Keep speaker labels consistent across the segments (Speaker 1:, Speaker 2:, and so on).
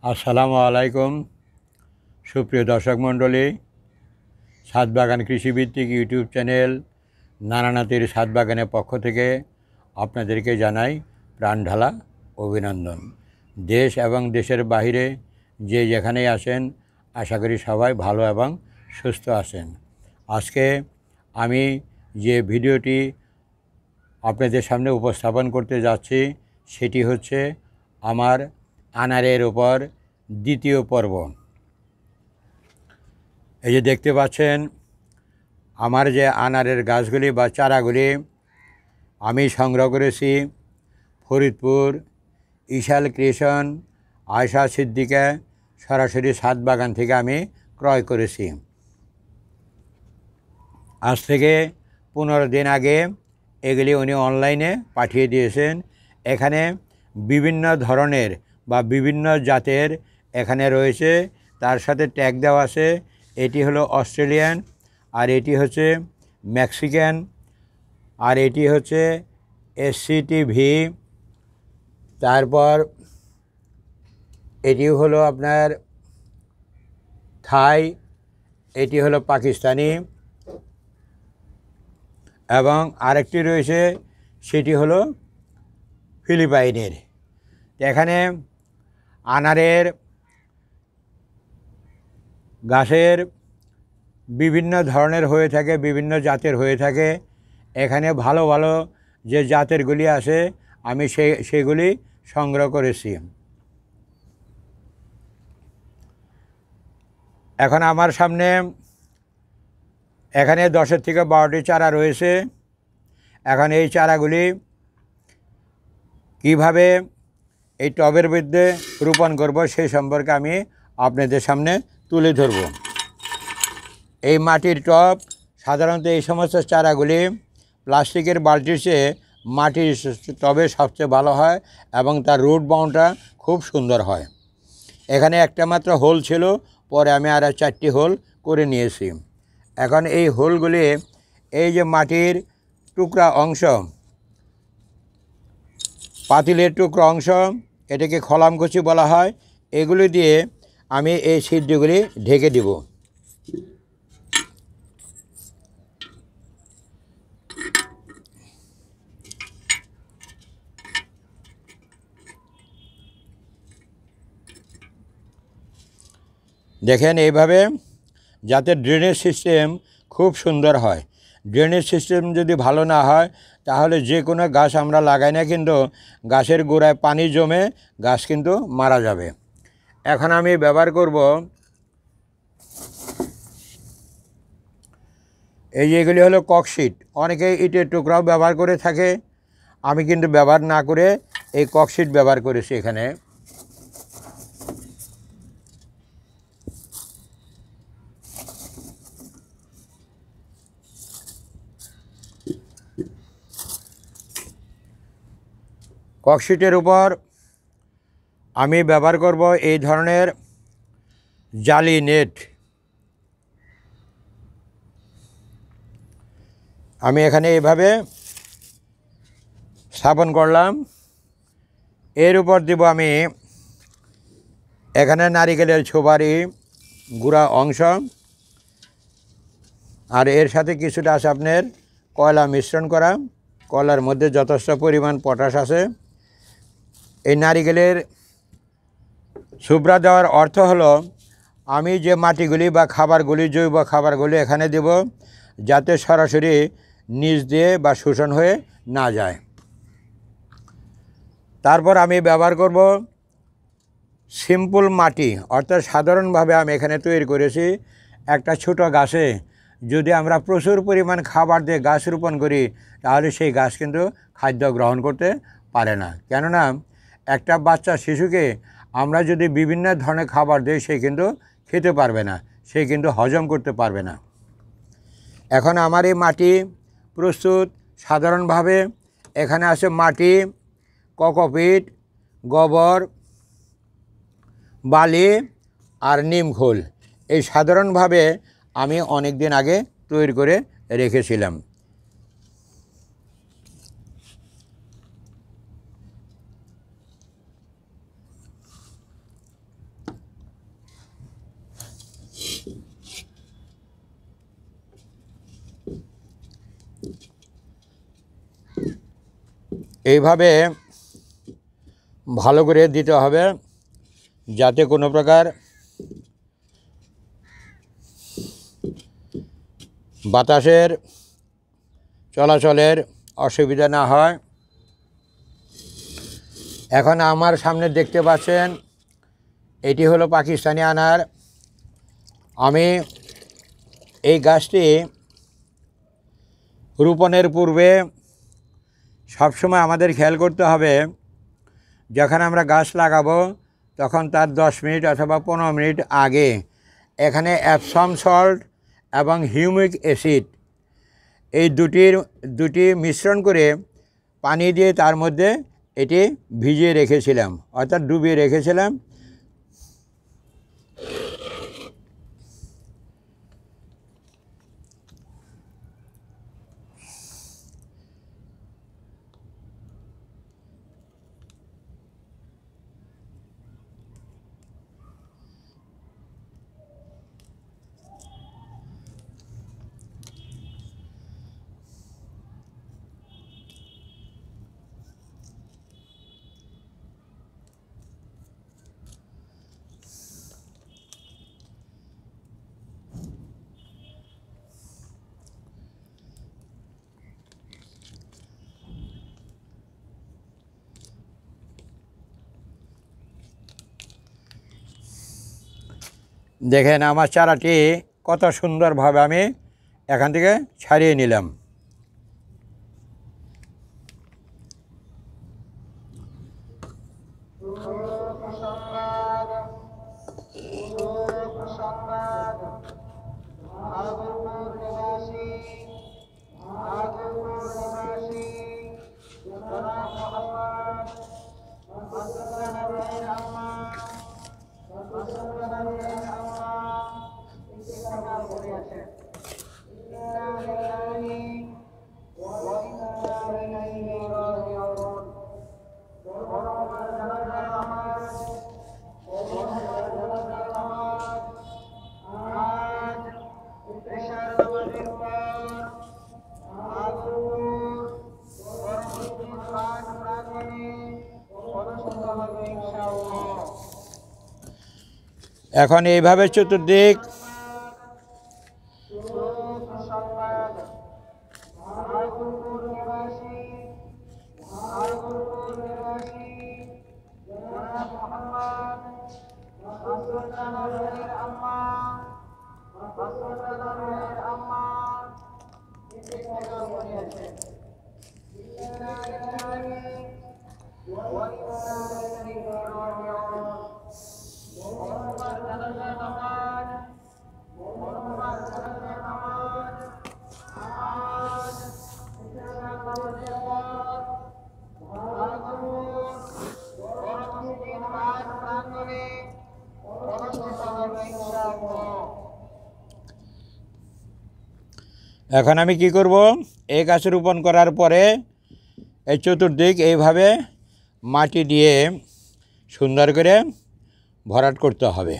Speaker 1: আসসালামু আলাইকুম সুপ্রিয় দর্শক মণ্ডলী, ছাদ বাগান কৃষিভিত্তিক ইউটিউব চ্যানেল নানানাতির ছাদ বাগানের পক্ষ থেকে আপনাদেরকে জানাই প্রাণঢালা অভিনন্দন। দেশ এবং দেশের বাইরে যে যেখানেই আছেন, আশা করি সবাই ভালো এবং সুস্থ আছেন। আজকে আমি যে ভিডিওটি আপনাদের সামনে উপস্থাপন করতে যাচ্ছি সেটি হচ্ছে আমার আনারের উপর দ্বিতীয় পর্ব। এই যে দেখতে পাচ্ছেন আমার যে আনারের গাছগুলি বা চারাগুলি আমি সংগ্রহ করেছি ফরিদপুর ইশাল ক্রিয়েশন আয়শা সিদ্দিকা সরাসরি ছাদ বাগান থেকে আমি ক্রয় করেছি। আজ থেকে 15 দিন আগে এগুলি উনি অনলাইনে পাঠিয়ে দিয়েছেন। এখানে বিভিন্ন ধরনের বা বিভিন্ন জাতের এখানে রয়েছে, তার সাথে ট্যাগ দেওয়া আছে। এটি হলো অস্ট্রেলিয়ান, আর এটি হচ্ছে মেক্সিকান, আর এটি হচ্ছে SCTV। তারপর এটি হলো আপনার থাই, এটি হলো পাকিস্তানি, এবং আরেকটি রয়েছে সেটি হলো ফিলিপাইনের। এখানে আনারের গাছের বিভিন্ন ধরনের হয়ে থাকে, বিভিন্ন জাতের হয়ে থাকে। এখানে ভালো ভালো যে জাতেরগুলি আছে আমি সেগুলি সংগ্রহ করেছি। এখন আমার সামনে এখানে 10 থেকে 12টি চারা রয়েছে। এখন এই চারাগুলি কিভাবে এই টবের মধ্যে রোপণ করব সেই সম্পর্কে আমি আপনাদের সামনে তুলে ধরব। এই মাটির টব, সাধারণত এই সমস্ত চারাগুলি প্লাস্টিকের বালতির চেয়ে মাটির টবে সবচেয়ে ভালো হয় এবং তার রুট বাউন্ডটা খুব সুন্দর হয়। এখানে একটা মাত্র হোল ছিল, পরে আমি আর 4টি হোল করে নিয়েছি। এখন এই হোলগুলি, এই যে মাটির টুকরা অংশ, পাতিলের টুকরা অংশ, এটাকে খলামকুচি বলা হয়, এগুলি দিয়ে আমি এই ছিদ্রগুলি ঢেকে দিব। দেখেন এইভাবে, যাতে ড্রেনেজ সিস্টেম খুব সুন্দর হয়। ড্রেনেজ সিস্টেম যদি ভালো না হয় তাহলে যে কোনো গাছ আমরা লাগাই না, কিন্তু গাছের গোড়ায় পানি জমে গাছ কিন্তু মারা যাবে। এখন আমি ব্যবহার করব এই যে এগুলি হলো ককশিট। অনেকে ইটের টুকরাও ব্যবহার করে থাকে, আমি কিন্তু ব্যবহার না করে এই ককশিট ব্যবহার করেছি। এখানে ককশিটের উপর আমি ব্যবহার করব এই ধরনের জালি নেট। আমি এখানে এইভাবে স্থাপন করলাম। এর উপর দিব আমি এখানে নারিকেলের সুপারি গুঁড়া অংশ, আর এর সাথে কিছুটা আছে আপনার কয়লা মিশ্রণ করা। কয়লার মধ্যে যথেষ্ট পরিমাণ পটাশ আছে। এই নারিকেলের সুবরা দেওয়ার অর্থ হলো আমি যে মাটিগুলি বা খাবারগুলি, জৈব খাবারগুলি এখানে দেব, যাতে সরাসরি নিচ দিয়ে বা শোষণ হয়ে না যায়। তারপর আমি ব্যবহার করব সিম্পল মাটি, অর্থাৎ সাধারণভাবে আমি এখানে তৈরি করেছি। একটা ছোট গাছে যদি আমরা প্রচুর পরিমাণ খাবার দিয়ে গাছ রোপণ করি তাহলে সেই গাছ কিন্তু খাদ্য গ্রহণ করতে পারে না। কেননা একটা বাচ্চা শিশুকে আমরা যদি বিভিন্ন ধরনের খাবার দিই সে কিন্তু খেতে পারবে না, সে কিন্তু হজম করতে পারবে না। এখন আমার এই মাটি প্রস্তুত। সাধারণভাবে এখানে আছে মাটি, কোকোপিট, গোবর, বালি আর নিমখোল। এই সাধারণভাবে আমি অনেক দিন আগে তৈরি করে রেখেছিলাম। এইভাবে ভালো করে দিতে হবে যাতে কোনো প্রকার বাতাসের চলাচলের অসুবিধা না হয়। এখন আমার সামনে দেখতে পাচ্ছেন এটি হলো পাকিস্তানি আনার। আমি এই গাছটি রোপণের পূর্বে সবসময় আমাদের খেয়াল করতে হবে, যখন আমরা গাছ লাগাবো তখন তার 10 মিনিট অথবা 15 মিনিট আগে এখানে অ্যাপসম সল্ট এবং হিউমিক অ্যাসিড এই দুটি মিশ্রণ করে পানি দিয়ে তার মধ্যে এটি ভিজিয়ে রেখেছিলাম, অর্থাৎ ডুবিয়ে রেখেছিলাম। দেখেন আমার চারাটি কত সুন্দরভাবে আমি এখান থেকে ছাড়িয়ে নিলাম। এখন এইভাবে চতুর্দিক এখন আমি কি করব, এই গাছ রোপণ করার পরে এই চতুর্দিক এইভাবে মাটি দিয়ে সুন্দর করে ভরাট করতে হবে।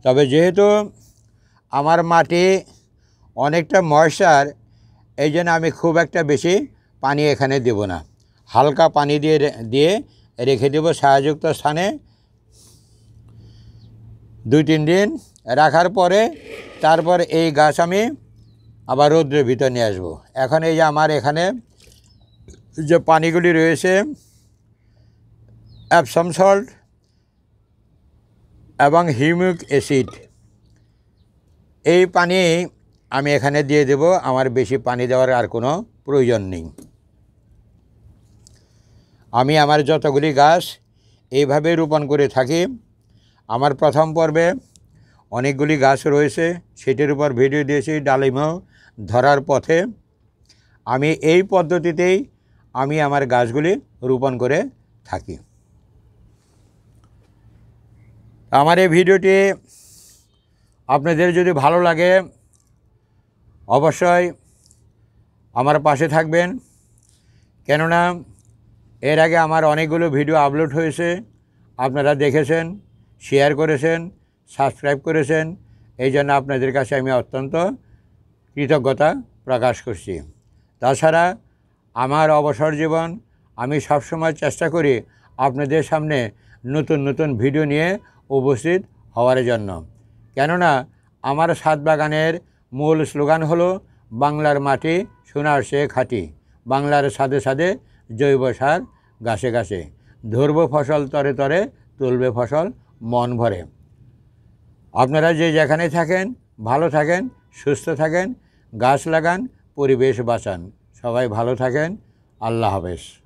Speaker 1: তবে যেহেতু আমার মাটি অনেকটা ময়েশ্চার, এই জন্য আমি খুব একটা বেশি পানি এখানে দেব না, হালকা পানি দিয়ে রেখে দেব ছায়াযুক্ত স্থানে। 2-3 দিন রাখার পরে তারপর এই গাছ আমি আবার রৌদ্রের ভিতর নিয়ে আসবো। এখন এই যে আমার এখানে যে পানিগুলি রয়েছে অ্যাপসম সল্ট এবং হিউমিক অ্যাসিড, এই পানি আমি এখানে দিয়ে দেব। আমার বেশি পানি দেওয়ার আর কোনো প্রয়োজন নেই। আমি আমার যতগুলি গাছ এইভাবে রোপণ করে থাকি। আমার প্রথম পর্বে অনেকগুলি গাছ রয়েছে, সেটির উপর ভিডিও দিয়েছি ডালিম ধরার পথে। আমি এই পদ্ধতিতেই আমি আমার গাছগুলি রোপণ করে থাকি। আমার এই ভিডিওটি আপনাদের যদি ভালো লাগে অবশ্যই আমার পাশে থাকবেন, কেননা এর আগে আমার অনেকগুলো ভিডিও আপলোড হয়েছে, আপনারা দেখেছেন, শেয়ার করেছেন, সাবস্ক্রাইব করেছেন। এই জন্য আপনাদের কাছে আমি অত্যন্ত কৃতজ্ঞতা প্রকাশ করছি। তাছাড়া আমার অবসর জীবন, আমি সবসময় চেষ্টা করি আপনাদের সামনে নতুন নতুন ভিডিও নিয়ে উপস্থিত হওয়ার জন্য। কেননা আমার ছাদ বাগানের মূল স্লোগান হলো বাংলার মাটি সোনার সে খাঁটি, বাংলার ছাদে ছাদে জৈব সার গাছে গাছে, ধরব ফসল তরে তরে, তুলবে ফসল মন ভরে। আপনারা যে যেখানে থাকেন ভালো থাকেন, সুস্থ থাকেন, গাছ লাগান, পরিবেশ বাঁচান। সবাই ভালো থাকেন। আল্লাহ হাফেজ।